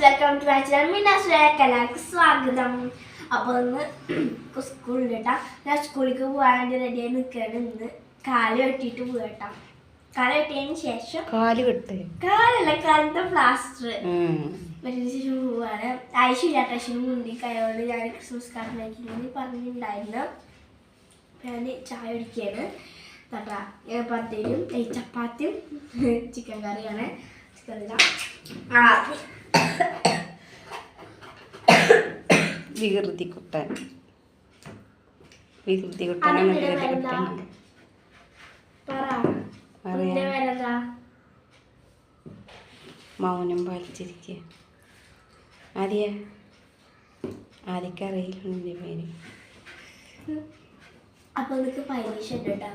Welcome to my channel എല്ലാവർക്കും സ്വാഗതം. അപ്പോൾ ഇന്ന് സ്കൂളിൽ കേട്ടാ ഞാൻ സ്കൂളിലേക്ക് പോകാൻ വേണ്ടി റെഡിയായി നിൽക്കുകയാണ്. ഇന്ന് കാല് വെട്ടിയിട്ട് പോകട്ടാ. കാല് വെട്ടിയതിന് ശേഷം കാലിന്റെ പ്ലാസ്റ്റർ വെട്ടിയതിന് ശേഷം പോവാണ്. ആവശ്യമില്ലാത്ത മുണ്ടിക്കായോട് ഞാൻ ക്രിസ്മസ് കാർഡിനാക്കി പറഞ്ഞിട്ടുണ്ടായിരുന്നു. ഞാൻ ചായ കുടിക്കുകയാണ്. തട്ടാ പത്തിരിയും ചപ്പാത്തിയും ചിക്കൻ കറിയാണ്. വികൃതിക്കുട്ടൻ മൗനം പാലിച്ചിരിക്കുക. ആദ്യമറിയില്ല എൻ്റെ പേര്. അപ്പോൾ നിങ്ങൾക്ക് പരീക്ഷ ഉണ്ട് കേട്ടോ.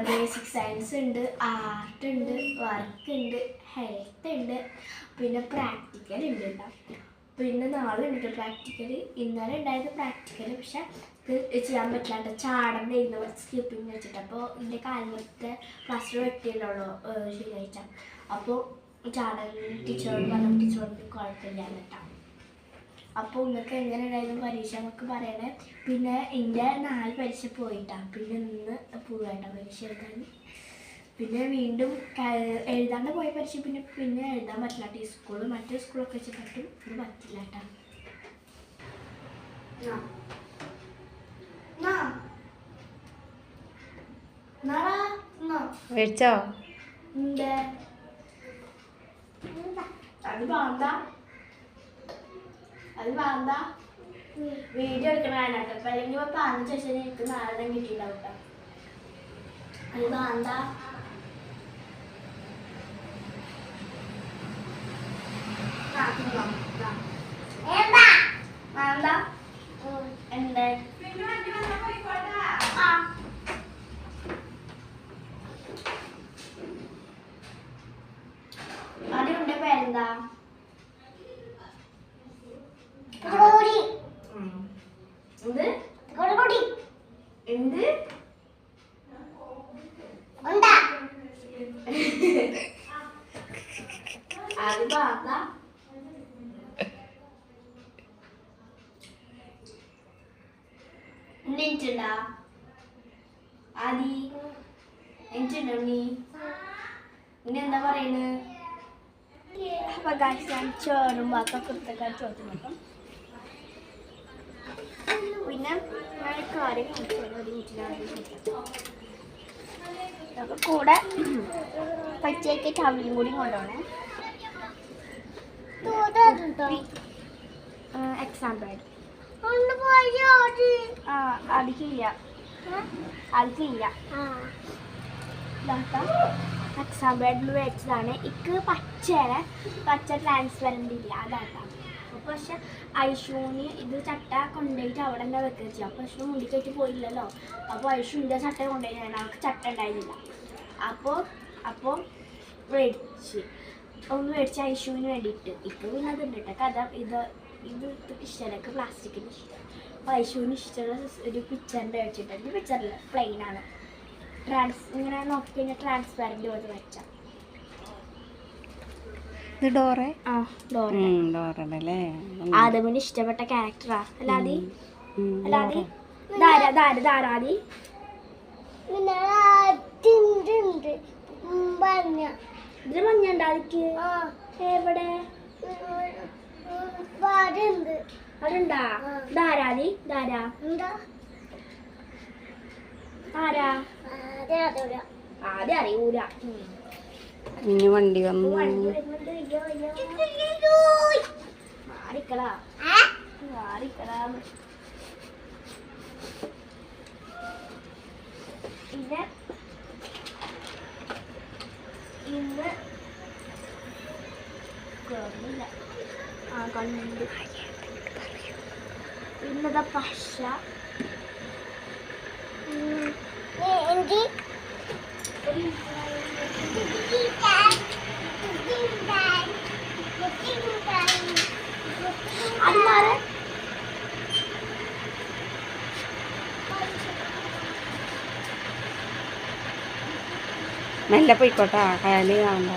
ബേസിക് സയൻസ് ഉണ്ട്, ആർട്ട് ഉണ്ട്, വർക്ക് ഉണ്ട്, ഹെൽത്ത് ഉണ്ട്, പിന്നെ പ്രാക്ടിക്കൽ ഉണ്ട് കേട്ടോ. പിന്നെ നാളെ ഉണ്ട് പ്രാക്ടിക്കൽ. ഇന്നലെ ഉണ്ടായത് പ്രാക്ടിക്കൽ, പക്ഷെ ഇത് ചെയ്യാൻ പറ്റില്ല. ചാടണ്ടായിരുന്നു സ്കിപ്പിങ് വെച്ചിട്ട്. അപ്പോൾ എൻ്റെ കാലിലത്തെ പ്ലാസ്റ്റർ വെട്ടിയല്ലോ ശനിയാഴ്ച. അപ്പോൾ ചാടൻ ടീച്ചറോട് പറഞ്ഞു, ടീച്ചറോട് കുഴപ്പമില്ല കേട്ടോ. അപ്പോൾ നിങ്ങൾക്ക് എങ്ങനെ ഉണ്ടായിരുന്നു പരീക്ഷ എന്നൊക്കെ പറയണേ. പിന്നെ എൻ്റെ 4 പരീക്ഷ പോയിട്ടാണ്. പിന്നെ ഇന്ന് പോകേണ്ട പരീക്ഷ എഴുതാൻ. പിന്നെ വീണ്ടും എഴുതാണ്ട് പോയ പരീക്ഷ പിന്നെ എഴുതാൻ പറ്റില്ല കേട്ടോ. ഈ സ്കൂള് മറ്റേ സ്കൂളൊക്കെ വെച്ച് പറ്റും, ഇത് പറ്റില്ല കേട്ടോ. മേടിച്ചോ? അത് വേണ്ട, അത് വേണ്ട. വീഡിയോ എടുക്കണ കേട്ടോ. അപ്പം അല്ലെങ്കിൽ ഇപ്പോൾ 5 ശേഷം എനിക്ക് നാളെ കിട്ടിയിട്ടുണ്ടാവും കേട്ടോ. അത് വേണ്ട. വേണ്ട ഉണ്ട്. അതിന്റെ പേരെന്താ? എന്ത് അത് പാത്ത എനിച്ചുണ്ടാ ആദി എനിച്ചുണ്ടോ? നീ എന്താ പറയുന്നത്? അപ്പൊ ഞാൻ ചോറും ബാക്കൊക്കെ ചോദിച്ചു നോക്കാം. പിന്നെ ഞാൻ കാര്യം അതൊക്കെ കൂടെ പച്ചയ്ക്ക് ചവിയും കൂടി കൊണ്ടുപോകണേ. എക്സാം പാഡ് അതിക്കില്ല. എക്സാം പാഡിൽ മേടിച്ചതാണ്. ഇക്ക് പച്ച ട്രാൻസ്പെറൻ്റ് ഇല്ല, അതാട്ടാ. പക്ഷെ ഐഷുവിന് ഇത് ചട്ട കൊണ്ടുപോയിട്ട് അവിടെ തന്നെ വെക്കുക ചെയ്യാം. അപ്പോൾ ഐഷു മുണ്ടിക്കേറ്റ് പോയില്ലല്ലോ. അപ്പോൾ ഐഷു ഇതിൻ്റെ ചട്ട കൊണ്ടുപോയി, അവൾക്ക് ചട്ട ഉണ്ടായിരുന്നില്ല. അപ്പോൾ മേടിച്ച് ഐഷുവിന് വേണ്ടിയിട്ട്. ഇപ്പോൾ പിന്നെ അതുണ്ട് കേട്ടോ കഥ. ഇത് ഇഷ്ടമല്ല, പ്ലാസ്റ്റിക്കിൻ്റെ ഇഷ്ടം. അപ്പോൾ ഐഷുവിന് ഇഷ്ടമുള്ള ഒരു പിക്ചറിൻ്റെ വെച്ചിട്ടുണ്ട്. ഇത് പിക്ചറില്ല, പ്ലെയിനാണ്. ഇങ്ങനെ നോക്കിക്കഴിഞ്ഞാൽ ട്രാൻസ്പാരൻ്റ് പോലെ വെച്ചാൽ. ആദമിന് ഇഷ്ടപ്പെട്ട ക്യാരക്ടറാ അല്ലാതെ ധാരാതി ഇതിന് മഞ്ഞുണ്ടാതിക്ക് എവിടെ അതുണ്ടാ? ധാരാതി ആദ്യം അറിയൂല. ഇനി വണ്ടി വന്നു. പിന്നെ ഇന്ന് കണ്ട് ഇന്നത്തെ പശ അല്ലാതെ മെല്ലെ പോയിക്കോട്ടാ, കയാലി കാണണ്ട.